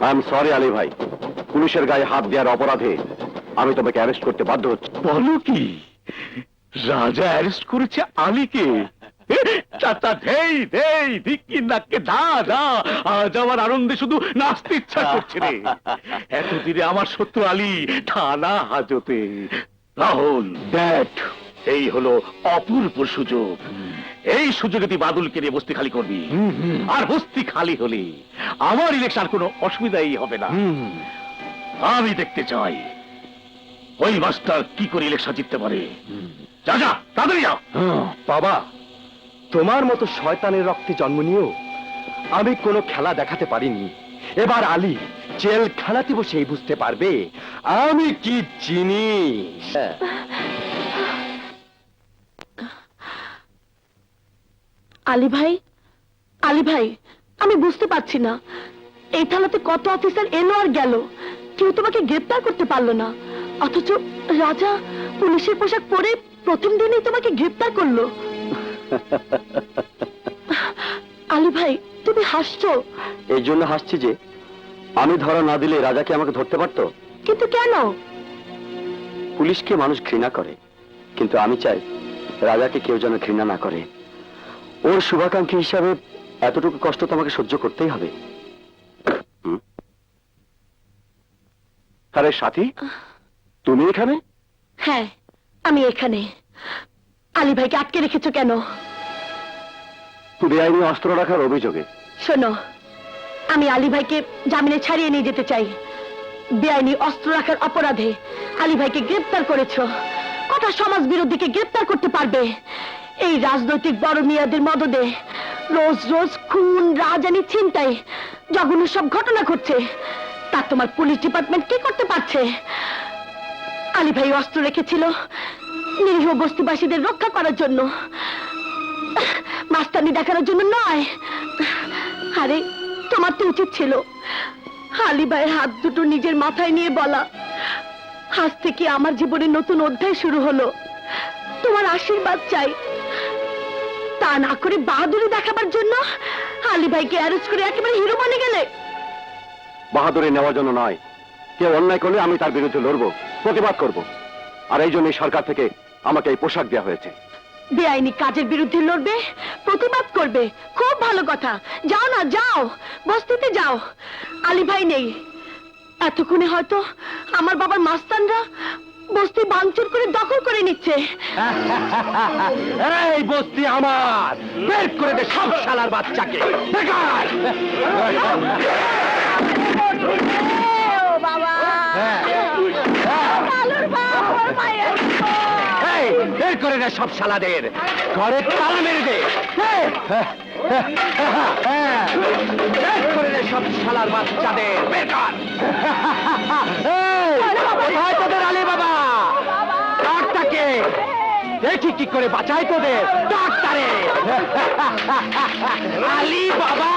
I am sorry Ali ভাই, পুলিশের গায়ে হাত দেওয়ার অপরাধে আমি তোমাকে অ্যারেস্ট করতে বাধ্য হচ্ছি। বলো কি, রাজা অ্যারেস্ট করেছে আলীকে? চাচা ধেই ধেই ধিক্কি নাককে ধা ধা, আজ আমার আনন্দে শুধু নাচতে ইচ্ছা করছে রে। এতদিনে আমার শত্রু আলী থানা হাজতে। রাহুল, ড্যাড, এই হলো অপূর্ব সুযোগ। এই সুযোগে তুই বাদুলকে নিয়ে বস্তি খালি করবি, আর বস্তি খালি হলে আমার ইলেকশন কোনো অসুবিধাই হবে না। আমি দেখতে চাই ওই মাস্টার কি করে ইলেকশন জিততে পারে। যা যা, তাড়াতাড়ি যাও। বাবা, তোমার মতো শয়তানের রক্তে জন্ম নিয়েও আমি কোনো খেলা দেখাতে পারিনি। এবার আলী জেলখানাতে বসেই বুঝতে পারবে আমি কি জিনিস। আলী ভাই, আলী ভাই, আমি বুঝতে পারছি না, এই থানাতে কত অফিসার এলো আর গেল, কেউ তোমাকে গ্রেফতার করতে পারলো না, অথচ রাজা পুলিশের পোশাক পরে প্রথম দিনেই তোমাকে গ্রেফতার করলো। আলী ভাই, তুমি হাসছো। এই জন্য হাসছি যে আমি ধরা না দিলে রাজাকে আমাকে ধরতে পারতো। কিন্তু কেন? পুলিশকে মানুষ ঘৃণা করে, কিন্তু আমি চাই রাজাকে কেউ যেন ঘৃণা না করে। ওর শুভাকাঙ্ক্ষী হিসাবে এতটুকু কষ্ট তো আমাকে সহ্য করতেই হবে। আরে সাথী, তুমি এখানে? হ্যাঁ, আমি এখানে। আলী ভাইকে আটকে রেখেছো কেন? বেআইনি অস্ত্র রাখার অভিযোগে। শোনো, আমি আলী ভাইকে জামিনে ছাড়িয়ে নিয়ে যেতে চাই। বেআইনি অস্ত্র রাখার অপরাধে আলী ভাইকে গ্রেফতার করেছো। কটা সমাজ বিরোধীকে গ্রেফতার করতে পারবে? এই রাজনৈতিক বড় মিয়াদের মদদে রোজ রোজ খুন, রাজধানী, ছিনতাই, জঘন্য সব ঘটনা ঘটছে। তা তোমার পুলিশ ডিপার্টমেন্ট কি করতে পারছে? আলী ভাই অস্ত্র রেখেছিল নিরীহ বস্তিবাসীদের রক্ষা করার জন্য, মাস্তানি দেখানোর জন্য নয়। আরে তোমার তো উচিত ছিল আলী ভাইয়ের হাত দুটো নিজের মাথায় নিয়ে বলা, আজ থেকে আমার জীবনে নতুন অধ্যায় শুরু হলো, তোমার আশীর্বাদ চাই। তা না করে বাহাদুরি দেখাবার জন্য আলী ভাইকে অ্যারেস্ট করে একেবারে হিরো বনে গেলে। বাহাদুরি নেওয়ার জন্য নয়, কেউ অন্যায় করলে আমি তার বিরুদ্ধে লড়বো, প্রতিবাদ করব। আর এই জন্যই সরকার থেকে আমাকে এই পোশাক দেওয়া হয়েছে। বেআইনি কাজের বিরুদ্ধে লড়বে, প্রতিবাদ করবে, খুব ভালো কথা। যাও না, যাও, বস্তিতে যাও। আলী ভাই নেই, এতক্ষণে হয়তো আমার বাবার মাস্তানরা বস্তি ভাঙচুর করে দখল করে নিচ্ছে। এই বস্তি আমার, বের করে দে সব শালার বাচ্চাকে। বের করে দে সব শালাদের, ঘরে তালা মেরে দে। বের করে দে সব শালার বাচ্চাদের, বের কর। কোথায় তোদের আলী বাবা? ডাক্তারকে দেখি কি করে বাঁচাই তোদের। ডাক্তারে আলী বাবা।